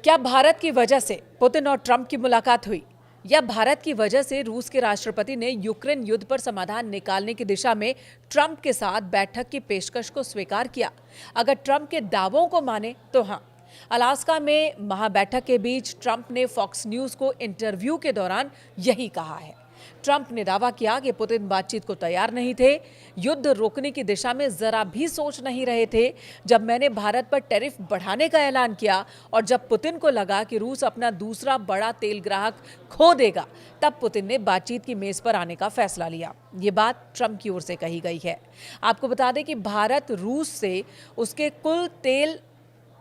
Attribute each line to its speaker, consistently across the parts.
Speaker 1: क्या भारत की वजह से पुतिन और ट्रंप की मुलाकात हुई, या भारत की वजह से रूस के राष्ट्रपति ने यूक्रेन युद्ध पर समाधान निकालने की दिशा में ट्रंप के साथ बैठक की पेशकश को स्वीकार किया? अगर ट्रंप के दावों को माने तो हाँ। अलास्का में महाबैठक के बीच ट्रंप ने फॉक्स न्यूज को इंटरव्यू के दौरान यही कहा है। ट्रंप ने दावा किया कि पुतिन बातचीत को तैयार नहीं थे, युद्ध रोकने की दिशा में जरा भी सोच नहीं रहे थे। जब मैंने भारत पर टैरिफ बढ़ाने का ऐलान किया और जब पुतिन को लगा कि रूस अपना दूसरा बड़ा तेल ग्राहक खो देगा, तब पुतिन ने बातचीत की मेज पर आने का फैसला लिया। ये बात ट्रंप की ओर से कही गई है। आपको बता दें कि भारत रूस से उसके कुल तेल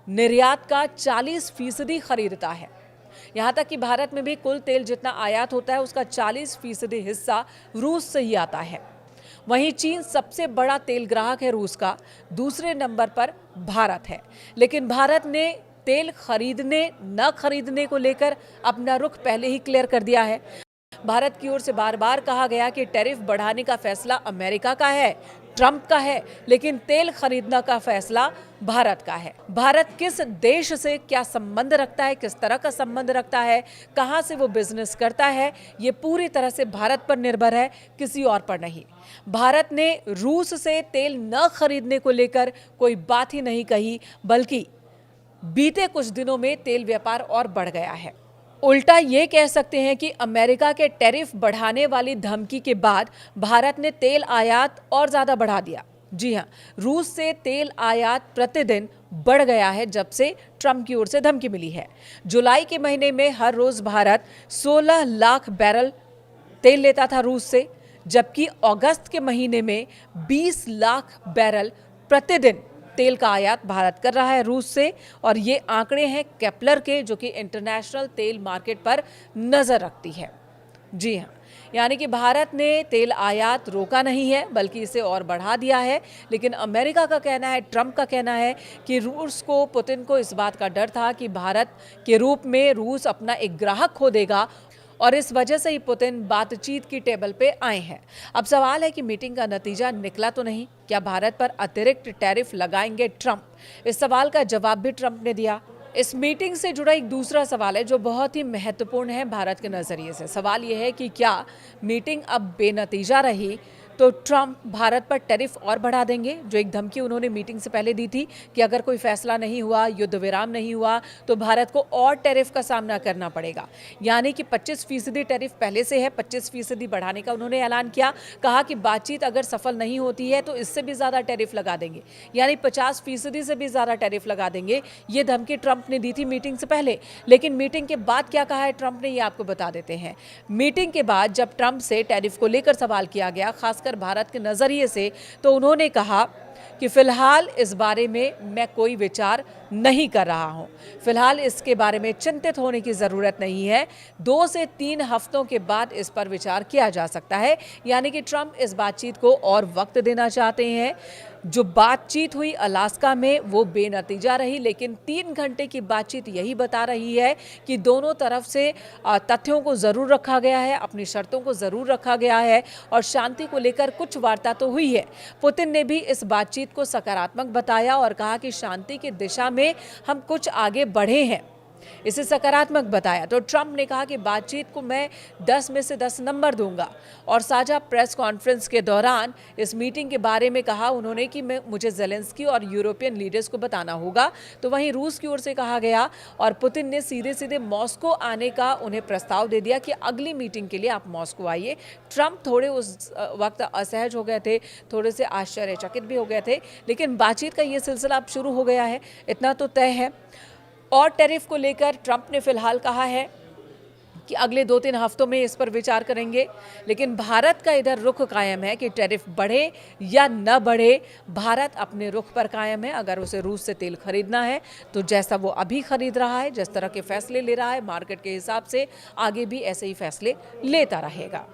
Speaker 1: निर्यात का 40% खरीदता है। यहां तक कि भारत में भी कुल तेल जितना आयात होता है उसका 40% हिस्सा रूस से ही आता है। वहीं चीन सबसे बड़ा तेल ग्राहक है रूस का, दूसरे नंबर पर भारत है। लेकिन भारत ने तेल खरीदने न खरीदने को लेकर अपना रुख पहले ही क्लियर कर दिया है। भारत की ओर से बार बार कहा गया कि टैरिफ बढ़ाने का फैसला अमेरिका का है, ट्रंप का है, लेकिन तेल खरीदना का फैसला भारत का है। भारत किस देश से क्या संबंध रखता है, किस तरह का संबंध रखता है, कहां से वो बिजनेस करता है, ये पूरी तरह से भारत पर निर्भर है, किसी और पर नहीं। भारत ने रूस से तेल न खरीदने को लेकर कोई बात ही नहीं कही, बल्कि बीते कुछ दिनों में तेल व्यापार और बढ़ गया है। उल्टा ये कह सकते हैं कि अमेरिका के टैरिफ बढ़ाने वाली धमकी के बाद भारत ने तेल आयात और ज्यादा बढ़ा दिया। जी हां, रूस से तेल आयात प्रतिदिन बढ़ गया है जब से ट्रंप की ओर से धमकी मिली है। जुलाई के महीने में हर रोज भारत 16 लाख बैरल तेल लेता था रूस से, जबकि अगस्त के महीने में 20 लाख बैरल प्रतिदिन तेल का आयात भारत कर रहा है रूस से। और ये आंकड़े हैं केपलर के, जो कि इंटरनेशनल तेल मार्केट पर नजर रखती है। जी हाँ, यानी कि भारत ने तेल आयात रोका नहीं है, बल्कि इसे और बढ़ा दिया है। लेकिन अमेरिका का कहना है, ट्रंप का कहना है कि रूस को, पुतिन को इस बात का डर था कि भारत के रूप में रूस अपना एक ग्राहक खो देगा, और इस वजह से ही पुतिन बातचीत की टेबल पे आए हैं। अब सवाल है कि मीटिंग का नतीजा निकला तो नहीं? क्या भारत पर अतिरिक्त टैरिफ लगाएंगे ट्रंप? इस सवाल का जवाब भी ट्रंप ने दिया। इस मीटिंग से जुड़ा एक दूसरा सवाल है जो बहुत ही महत्वपूर्ण है भारत के नजरिए से। सवाल यह है कि क्या मीटिंग अब बेनतीजा रही तो ट्रंप भारत पर टैरिफ और बढ़ा देंगे, जो एक धमकी उन्होंने मीटिंग से पहले दी थी कि अगर कोई फैसला नहीं हुआ, युद्ध विराम नहीं हुआ, तो भारत को और टैरिफ का सामना करना पड़ेगा। यानी कि 25% टैरिफ पहले से है, 25% बढ़ाने का उन्होंने ऐलान किया। कहा कि बातचीत अगर सफल नहीं होती है तो इससे भी ज्यादा टैरिफ लगा देंगे, यानी 50% से भी ज्यादा टैरिफ लगा देंगे। ये धमकी ट्रंप ने दी थी मीटिंग से पहले। लेकिन मीटिंग के बाद क्या कहा है ट्रंप ने, ये आपको बता देते हैं। मीटिंग के बाद जब ट्रंप से टैरिफ को लेकर सवाल किया गया, खासकर भारत के नजरिए से, तो उन्होंने कहा कि फिलहाल इस बारे में मैं कोई विचार नहीं कर रहा हूं। फिलहाल इसके बारे में चिंतित होने की जरूरत नहीं है। 2 से 3 हफ्तों के बाद इस पर विचार किया जा सकता है। यानी कि ट्रंप इस बातचीत को और वक्त देना चाहते हैं। जो बातचीत हुई अलास्का में वो बेनतीजा रही, लेकिन 3 घंटे की बातचीत यही बता रही है कि दोनों तरफ से तथ्यों को जरूर रखा गया है, अपनी शर्तों को जरूर रखा गया है, और शांति को लेकर कुछ वार्ता तो हुई है। पुतिन ने भी इस बातचीत को सकारात्मक बताया और कहा कि शांति की दिशा में हम कुछ आगे बढ़े हैं, इसे सकारात्मक बताया। तो ट्रंप ने कहा कि बातचीत को मैं 10 में से 10 नंबर दूंगा। और साझा प्रेस कॉन्फ्रेंस के दौरान इस मीटिंग के बारे में कहा उन्होंने कि मुझे ज़ेलेंस्की और यूरोपियन लीडर्स को बताना होगा। तो वहीं रूस की ओर से कहा गया और पुतिन ने सीधे सीधे मॉस्को आने का उन्हें प्रस्ताव दे दिया कि अगली मीटिंग के लिए आप मॉस्को आइए। ट्रंप थोड़े उस वक्त असहज हो गए थे, थोड़े से आश्चर्यचकित भी हो गए थे, लेकिन बातचीत का ये सिलसिला अब शुरू हो गया है, इतना तो तय है। और टैरिफ को लेकर ट्रंप ने फिलहाल कहा है कि अगले 2-3 हफ्तों में इस पर विचार करेंगे। लेकिन भारत का इधर रुख कायम है कि टैरिफ बढ़े या न बढ़े, भारत अपने रुख पर कायम है। अगर उसे रूस से तेल खरीदना है तो जैसा वो अभी खरीद रहा है, जिस तरह के फैसले ले रहा है मार्केट के हिसाब से, आगे भी ऐसे ही फैसले लेता रहेगा।